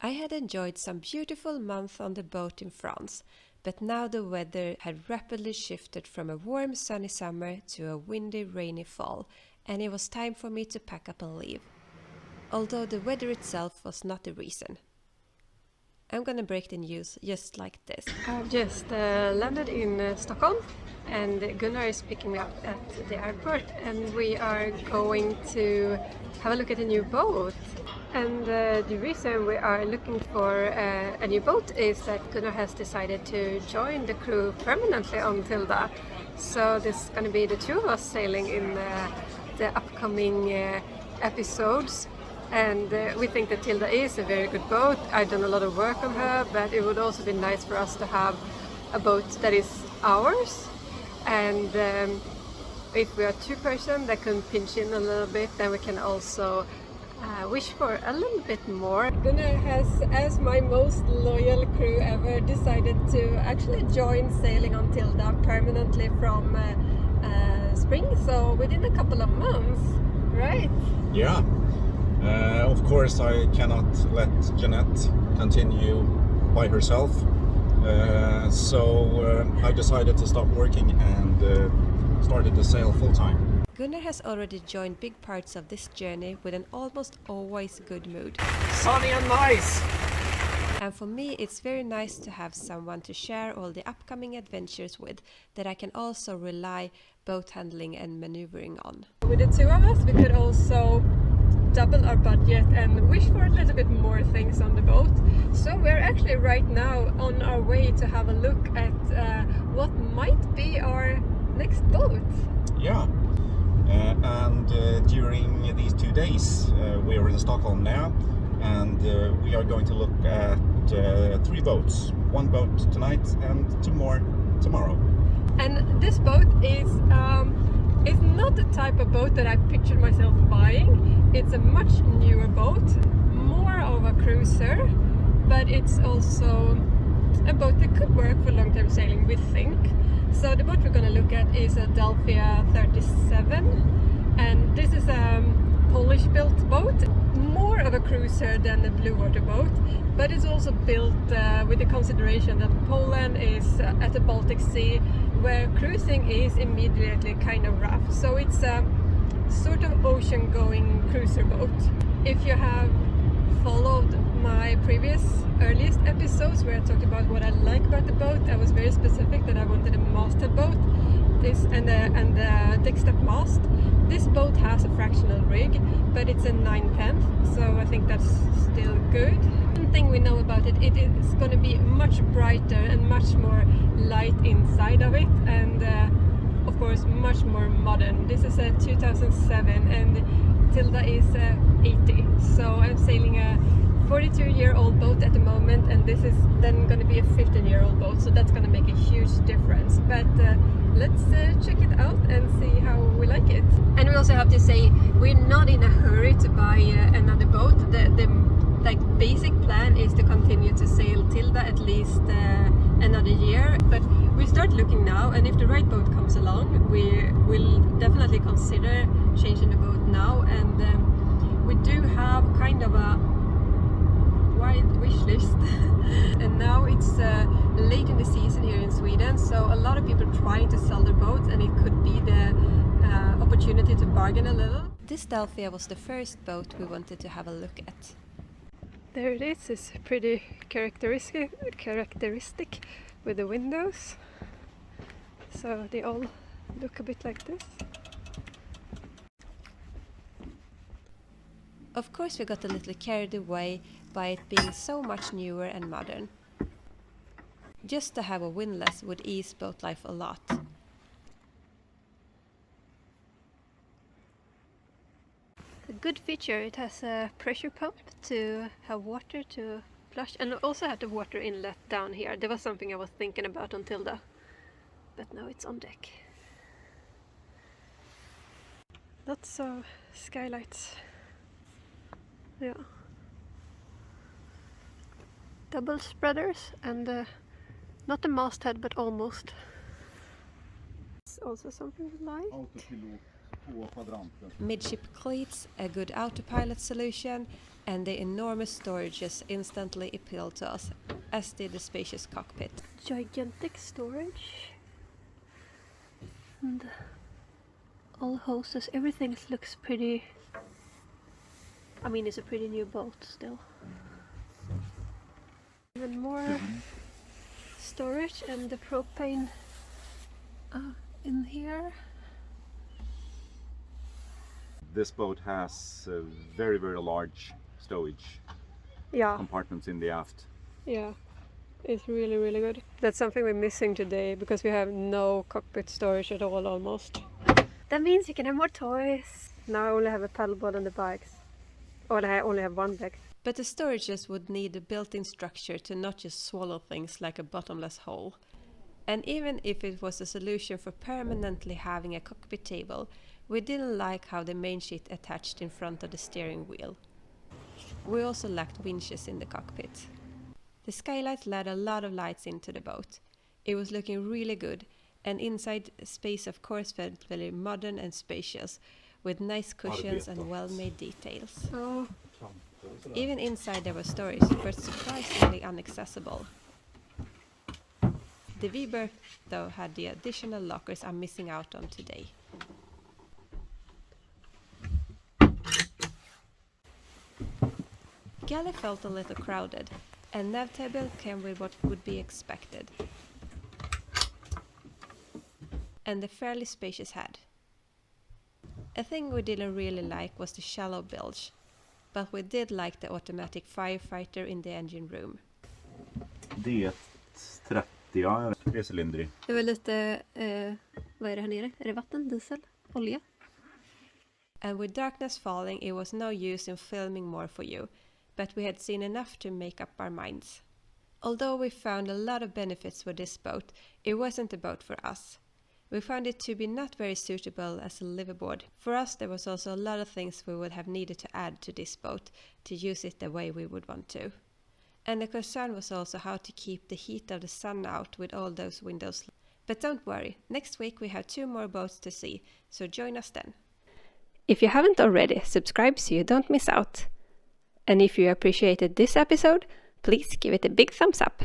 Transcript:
I had enjoyed some beautiful months on the boat in France, but now the weather had rapidly shifted from a warm sunny summer to a windy rainy fall, and it was time for me to pack up and leave. Although the weather itself was not the reason. I'm gonna break the news just like this. I've just landed in Stockholm, and Gunnar is picking me up at the airport, and we are going to have a look at a new boat. And the reason we are looking for a new boat is that Gunnar has decided to join the crew permanently on Tilda. So this is going to be the two of us sailing in the upcoming episodes. And we think that Tilda is a very good boat. I've done a lot of work on her, but it would also be nice for us to have a boat that is ours. And if we are two persons that can pinch in a little bit, then we can also wish for a little bit more. Gunnar has, as my most loyal crew ever, decided to actually join sailing on Tilda permanently from spring, so within a couple of months, right? Yeah. Of course, I cannot let Jeanette continue by herself, so I decided to stop working and started to sail full-time. Gunnar has already joined big parts of this journey with an almost always good mood. Sunny and nice! And for me, it's very nice to have someone to share all the upcoming adventures with, that I can also rely boat handling and maneuvering on. With the two of us, we could also double our budget and wish for a little bit more things on the boat. So we're actually right now on our way to have a look at what might be our next boat. Yeah. And during these 2 days we are in Stockholm now, and we are going to look at 3 boats. 1 boat tonight and 2 more tomorrow. And this boat is not the type of boat that I pictured myself buying. It's a much newer boat, more of a cruiser, but it's also a boat that could work for long-term sailing, we think. So the boat we're going to look at is a Delphia 37, and this is a Polish-built boat, more of a cruiser than a blue water boat, but it's also built with the consideration that Poland is at the Baltic Sea, where cruising is immediately kind of rough. So it's a sort of ocean-going cruiser boat. If you have followed my previous earliest episodes where I talked about what I like about the boat, I was very specific that I wanted a masthead boat, this and the deck-step mast. This boat has a fractional rig, but it's a 9/10, so I think that's still good. One thing we know about it, it is going to be much brighter and much more light inside of it, and of course much more modern. This is a 2007 and Tilda is 80, so I'm sailing a 42-year-old boat at the moment, and this is then going to be a 15-year-old boat, so that's going to make a huge difference. But let's check it out and see how we like it. And we also have to say, we're not in a hurry to buy another boat. The like basic plan is to continue to sail Tilda at least another year, but we start looking now, and if the right boat comes along, we will definitely consider changing the boat now. And we do have kind of a wide wish list and now it's late in the season here in Sweden, so a lot of people trying to sell their boats, and it could be the opportunity to bargain a little. This Delphia was the first boat we wanted to have a look at. There it is. It's pretty characteristic with the windows, so they all look a bit like this. Of course, we got a little carried away by it being so much newer and modern. Just to have a windlass would ease boat life a lot. A good feature, it has a pressure pump to have water to flush, and also have the water inlet down here. There was something I was thinking about on Tilda, but now it's on deck. Lots of skylights. Yeah. Double spreaders, and not the masthead, but almost. It's also something we like. Midship cleats, a good autopilot solution, and the enormous storages instantly appealed to us, as did the spacious cockpit. Gigantic storage. And all hoses, everything looks pretty... I mean, it's a pretty new boat still. Even more storage, and the propane in here. This boat has very, very large stowage compartments in the aft. Yeah, it's really, really good. That's something we're missing today because we have no cockpit storage at all almost. That means you can have more toys. Now I only have a paddleboard and the bikes. Or I only have one bag. But the storages would need a built-in structure to not just swallow things like a bottomless hole. And even if it was a solution for permanently having a cockpit table, we didn't like how the main sheet attached in front of the steering wheel. We also lacked winches in the cockpit. The skylight let a lot of lights into the boat. It was looking really good, and inside space of course felt very modern and spacious, with nice cushions and well-made details. Even inside there was storage, but surprisingly inaccessible. The V-berth though had the additional lockers I'm missing out on today. Galley felt a little crowded, and nav table came with what would be expected, and a fairly spacious head. A thing we didn't really like was the shallow bilge, but we did like the automatic firefighter in the engine room. D130, ja, 3-cylindrig. Det var lite, vad är det här nere? Är det vatten, diesel, olja? And with darkness falling, it was no use in filming more for you, but we had seen enough to make up our minds. Although we found a lot of benefits with this boat, it wasn't a boat for us. We found it to be not very suitable as a liveaboard. For us, there was also a lot of things we would have needed to add to this boat to use it the way we would want to. And the concern was also how to keep the heat of the sun out with all those windows. But don't worry, next week we have 2 more boats to see, so join us then. If you haven't already, subscribe so you don't miss out. And if you appreciated this episode, please give it a big thumbs up.